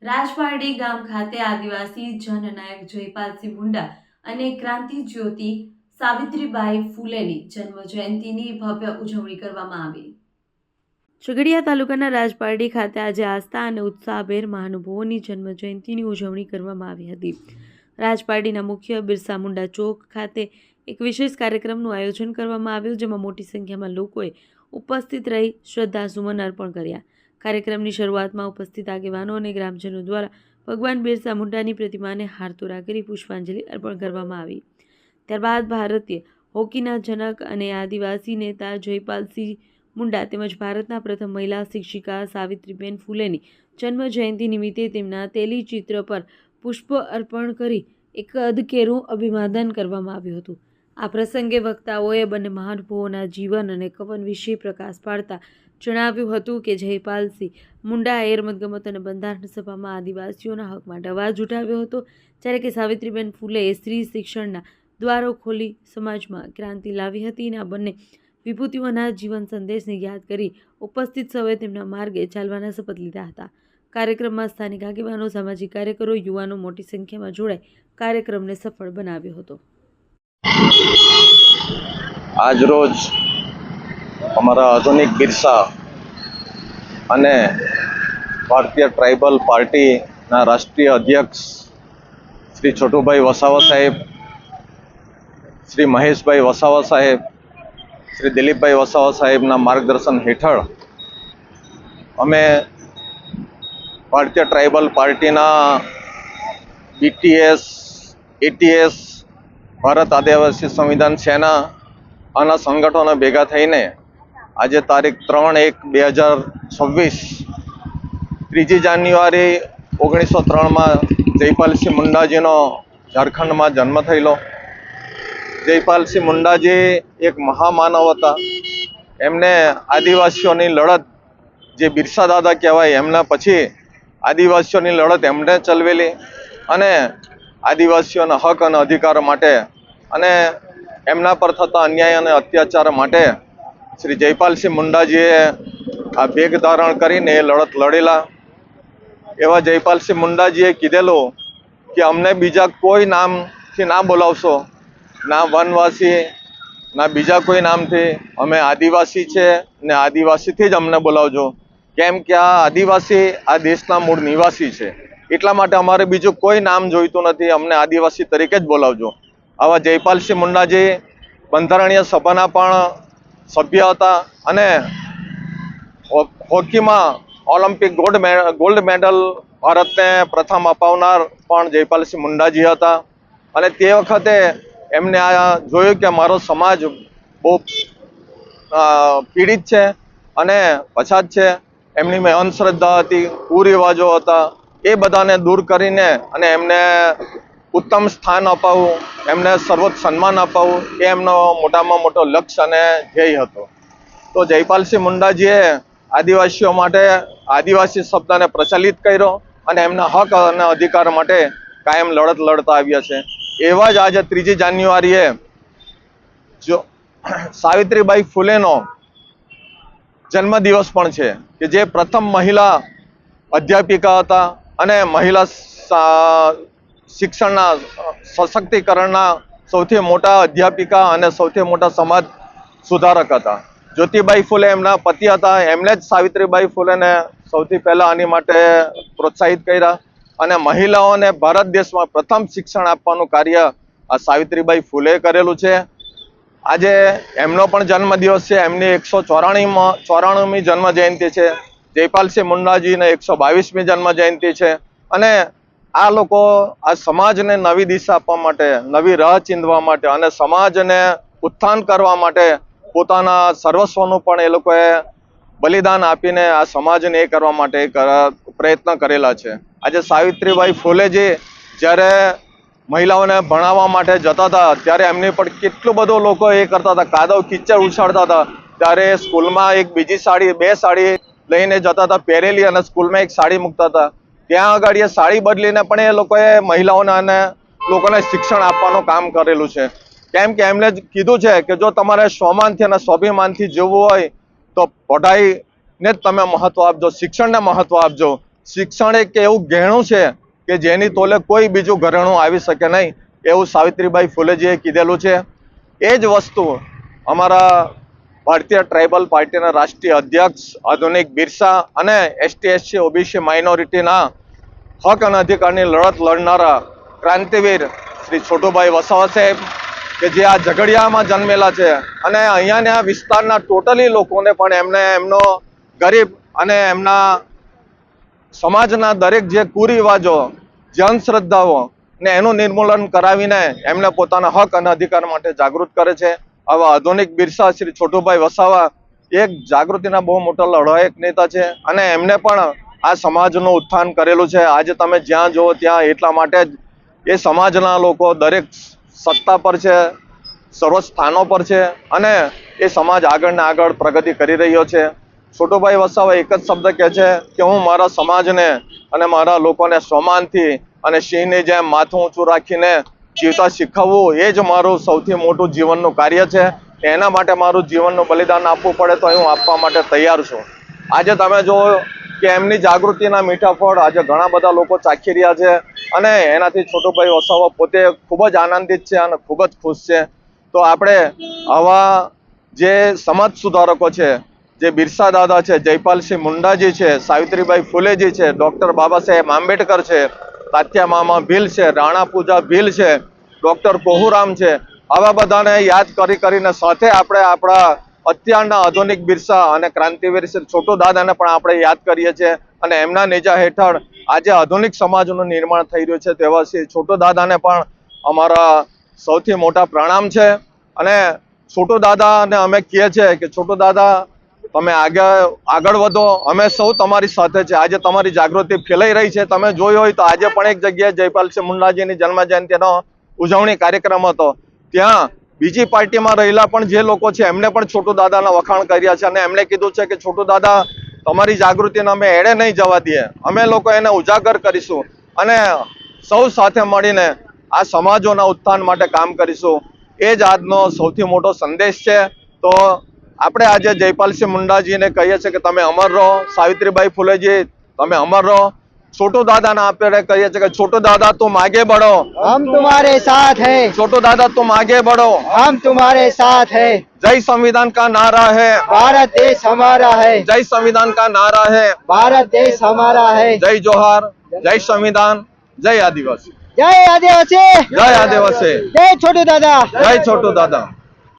રાજપારડી ગામ ખાતે આદિવાસી જનનાયક જયપાલસિંહ મુંડા અને ક્રાંતિ જ્યોતિ સાવિત્રીબાઈ ફૂલેની જન્મ જયંતિની ભવ્ય ઉજવણી કરવામાં આવી। ઝઘડિયા તાલુકાના રાજપારડી ખાતે આજે આસ્થા અને ઉત્સાહભેર મહાનુભાવોની જન્મ જયંતિની ઉજવણી કરવામાં આવી હતી। રાજપારડીના મુખ્ય બિરસા મુંડા ચોક ખાતે એક વિશેષ કાર્યક્રમનું આયોજન કરવામાં આવ્યું, જેમાં મોટી સંખ્યામાં લોકોએ ઉપસ્થિત રહી શ્રદ્ધાસુમન અર્પણ કર્યા। કાર્યક્રમની શરૂઆતમાં ઉપસ્થિત આગેવાનો અને ગ્રામજનો દ્વારા ભગવાન બિરસા મુંડાની પ્રતિમાને હારતોરા કરી પુષ્પાંજલિ અર્પણ કરવામાં આવી। ત્યારબાદ ભારતીય હોકીના જનક અને આદિવાસી નેતા જયપાલસિંહ મુંડા તેમજ ભારતના પ્રથમ મહિલા શિક્ષિકા સાવિત્રીબેન ફૂલેની જન્મ જયંતિ નિમિત્તે તેમના તૈલીચિત્ર પર પુષ્પ અર્પણ કરી એક અધકેરું અભિવાદન કરવામાં આવ્યું હતું। આ પ્રસંગે વક્તાઓએ બંને મહાનુભાવોના જીવન અને કવન વિશે પ્રકાશ પાડતા જણાવ્યું હતું કે જયપાલસિંહ મુંડાએ રમતગમત અને બંધારણ સભામાં આદિવાસીઓના હક માટે અવાજ ઉઠાવ્યો હતો, જ્યારે કે સાવિત્રીબેન ફૂલેએ સ્ત્રી શિક્ષણના દ્વારો ખોલી સમાજમાં ક્રાંતિ લાવી હતી। અને આ બંને વિભૂતિઓના જીવન સંદેશને યાદ કરી ઉપસ્થિત સૌએ તેમના માર્ગે ચાલવાના શપથ લીધા હતા। કાર્યક્રમમાં સ્થાનિક આગેવાનો, સામાજિક કાર્યકરો, યુવાનો મોટી સંખ્યામાં જોડાઈ કાર્યક્રમને સફળ બનાવ્યો હતો। આજ રોજ અમારા આધુનિક બિરસા અને ભારતીય ટ્રાઇબલ પાર્ટીના રાષ્ટ્રીય અધ્યક્ષ શ્રી છોટુભાઈ વસાવા સાહેબ, શ્રી મહેશભાઈ વસાવા સાહેબ, શ્રી દિલીપભાઈ વસાવા સાહેબના માર્ગદર્શન હેઠળ અમે ભારતીય ટ્રાઇબલ પાર્ટીના BTS, ATS, ભારત આદિવાસી સંવિધાન સેના આના સંગઠનો ભેગા થઈને આજે તારીખ 3/1/2026 3 જાન્યુઆરી 1903માં જયપાલસિંહ મુંડાજીનો ઝારખંડમાં જન્મ થયેલો। જયપાલસિંહ મુંડાજી એક મહામાનવ હતા। એમને આદિવાસીઓની લડત, જે બિરસા દાદા કહેવાય, એમના પછી આદિવાસીઓની લડત એમણે ચલાવેલી અને આદિવાસીઓના હક અને અધિકાર માટે અને એમના પર થતા અન્યાય અને અત્યાચાર માટે શ્રી જયપાલસિંહ મુંડાજીએ આ ભેગ ધારણ કરીને એ લડત લડેલા। એવા જયપાલસિંહ મુંડાજીએ કીધેલું કે અમને બીજા કોઈ નામથી ના બોલાવશો, ના વનવાસી, ના બીજા કોઈ નામથી, અમે આદિવાસી છે ને આદિવાસીથી જ અમને બોલાવજો, કેમ કે આ આદિવાસી આ દેશના મૂળ નિવાસી છે, એટલા માટે અમારે બીજું કોઈ નામ જોઈતું નથી, અમને આદિવાસી તરીકે જ બોલાવજો। આવા જયપાલસિંહ મુંડાજી બંધારણીય સભાના પણ સભ્ય હતા અને હોકીમાં ઓલિમ્પિક ગોલ્ડ મેડલ ભારતને પ્રથમ અપાવનાર પણ જયપાલસિંહ મુંડાજી હતા। અને તે વખતે એમને આ જોયું કે મારો સમાજ બહુ પીડિત છે અને પછાત છે, એમની મેં અંધશ્રદ્ધા હતી, કુરિવાજો હતા, એ બધાને દૂર કરીને અને એમને ઉત્તમ સ્થાન અપાવવું, એમને સર્વોચ્ચ સન્માન અપાવવું, એ એમનો મોટામાં મોટો લક્ષ્ય અને ધ્યેય હતો। તો જયપાલસિંહ મુંડાજીએ આદિવાસીઓ માટે આદિવાસી શબ્દને પ્રચલિત કર્યો અને એમના હક અને અધિકાર માટે કાયમ લડત લડતા આવ્યા છે। એવા જ આજે 3 જાન્યુઆરીએ જો સાવિત્રીબાઈ ફૂલેનો જન્મદિવસ પણ છે કે જે પ્રથમ મહિલા અધ્યાપિકા હતા અને મહિલા શિક્ષણના સશક્તિકરણના સૌથી મોટા અધ્યાપિકા અને સૌથી મોટા સમાજ સુધારક હતા। જ્યોતિબાઈ ફૂલે એમના પતિ હતા, એમણે જ સાવિત્રીબાઈ ફૂલેને સૌથી પહેલાં આની માટે પ્રોત્સાહિત કર્યા અને મહિલાઓને ભારત દેશમાં પ્રથમ શિક્ષણ આપવાનું કાર્ય આ સાવિત્રીબાઈ ફૂલે કરેલું છે। આજે એમનો પણ જન્મદિવસ છે, એમની 194મી જન્મ જયંતિ છે। જયપાલસિંહ મુંડાજીને 122મી જન્મ જયંતિ છે અને આ લોકો આ સમાજને નવી દિશા આપવા માટે, નવી રાહ ચીંધવા માટે અને સમાજને ઉત્થાન કરવા માટે પોતાના સર્વસ્વનું પણ એ લોકોએ બલિદાન આપીને આ સમાજને એ કરવા માટે પ્રયત્ન કરેલા છે। આજે સાવિત્રીબાઈ ફૂલેજી જ્યારે મહિલાઓને ભણાવવા માટે જતા હતા ત્યારે એમની પણ કેટલું બધું લોકો એ કરતા હતા, કાદવ કીચડ ઉછાળતા હતા, ત્યારે સ્કૂલમાં એક બીજી સાડી, 2 સાડી લઈને જતા હતા પહેરેલી અને સ્કૂલમાં એક સાડી મૂકતા હતા। ત્યાં આગળ એ સાડી બદલીને પણ એ લોકોએ મહિલાઓને અને લોકોને શિક્ષણ આપવાનું કામ કરેલું છે, કેમ કે એમણે કીધું છે કે જો તમારે સ્વમાનથી અને સ્વાભિમાનથી જીવવું હોય તો પઢાઈને જ તમે મહત્વ આપજો, શિક્ષણને મહત્વ આપજો। શિક્ષણ એક એવું ગહેણું છે કે જેની તોલે કોઈ બીજું ઘરેણું આવી શકે નહીં, એવું સાવિત્રીબાઈ ફૂલેજીએ કીધેલું છે. એ જ વસ્તુ અમારા ભારતીય ટ્રાઇબલ પાર્ટીના રાષ્ટ્રીય અધ્યક્ષ આધુનિક બિરસા અને એસટી એસસી ઓબીસી માઇનોરિટીના હક અને અધિકારની લડત લડનારા ક્રાંતિવીર શ્રી છોટુભાઈ વસાવા સાહેબ, કે જે આ ઝઘડિયામાં જન્મેલા છે અને અહીંયાના વિસ્તારના ટોટલી લોકોને પણ એમને એમનો ગરીબ અને એમના સમાજના દરેક જે કુરિવાજો, જે અંધશ્રદ્ધાઓ ને એનું નિર્મૂલન કરાવીને એમને પોતાના હક અને અધિકાર માટે જાગૃત કરે છે. આવા આધુનિક બિરસા શ્રી છોટુભાઈ વસાવા એક જાગૃતિના બહુ મોટા લડાયક નેતા છે અને એમને પણ આ સમાજનું ઉત્થાન કરેલું છે. આજે તમે જ્યાં જુઓ ત્યાં એટલા માટે જ એ સમાજના લોકો દરેક સત્તા પર છે, સર્વ સ્થાનો પર છે અને એ સમાજ આગળ ને આગળ પ્રગતિ કરી રહ્યો છે. છોટુભાઈ વસાવા એક જ શબ્દ કહે છે કે હું મારા સમાજને અને મારા લોકોને સ્વમાનથી અને સિંહની જેમ માથું ઊંચું રાખીને જીવતા શીખવવું, એ જ મારું સૌથી મોટું જીવનનું કાર્ય છે. એના માટે મારું જીવનનું બલિદાન આપવું પડે તો હું આપવા માટે તૈયાર છું. આજે તમે જો કે એમની જાગૃતિના મીઠા ફળ આજે ઘણા બધા લોકો ચાખી રહ્યા છે અને એનાથી છોટુભાઈ વસાવા પોતે ખૂબ જ આનંદિત છે અને ખૂબ જ ખુશ છે. તો આપણે આવા જે સમાજ સુધારકો છે, જે બિરસા દાદા છે, જયપાલસિંહ મુંડાજી છે, સાવિત્રીબાઈ ફૂલેજી છે, ડૉક્ટર બાબા સાહેબ આંબેડકર છે, તાત્યા મામા ભીલ છે, રાણા પૂજા ભીલ છે, ડૉક્ટર કોહુરામ છે, આવા બધાને યાદ કરીને સાથે આપણે આપણા અત્યારના આધુનિક બિરસા અને ક્રાંતિવીર શ્રી છોટુ દાદાને પણ આપણે યાદ કરીએ છીએ અને એમના નેજા હેઠળ આજે આધુનિક સમાજનું નિર્માણ થઈ રહ્યું છે. તેવા શ્રી છોટુ દાદાને પણ અમારા સૌથી મોટા પ્રણામ છે અને છોટુ દાદાને અમે કહીએ છીએ કે છોટુ દાદા તમે આગળ વધો, અમે સૌ તમારી સાથે છે. આજે તમારી જાગૃતિ ફેલાઈ રહી છે. તમે જોયું હોય તો આજે પણ એક જગ્યાએ જયપાલસિંહ મુંડાજીની જન્મ જયંતિનો ઉજવણી કાર્યક્રમ હતો. ત્યાં બીજી પાર્ટીમાં રહેલા પણ જે લોકો છે એમને પણ છોટુ દાદાના વખાણ કર્યા છે અને એમને કીધું છે કે છોટુ દાદા તમારી જાગૃતિને અમે એડે નહીં જવા દઈએ, અમે લોકો એને ઉજાગર કરીશું અને સૌ સાથે મળીને આ સમાજોના ઉત્થાન માટે કામ કરીશું. એ જ આજનો સૌથી મોટો સંદેશ છે. તો આપણે આજે જયપાલસિંહ મુંડાજીને કહીએ છીએ કે તમે અમર રહો, સાવિત્રીબાઈ ફૂલેજી તમે અમર રહો. छोटू दादा ना આપણે કહીએ છીએ કે छोटू दादा तुम आगे बढ़ो, हम तुम्हारे साथ हैं। छोटू दादा तुम आगे बढ़ो, हम तुम्हारे साथ हैं। जय संविधान का नारा है, भारत देश हमारा है। जय संविधान का नारा है, भारत देश हमारा है। जय जोहार, जय संविधान, जय आदिवासी, जय आदिवासी, जय आदिवासी, जय छोटू दादा, जय छोटू दादा।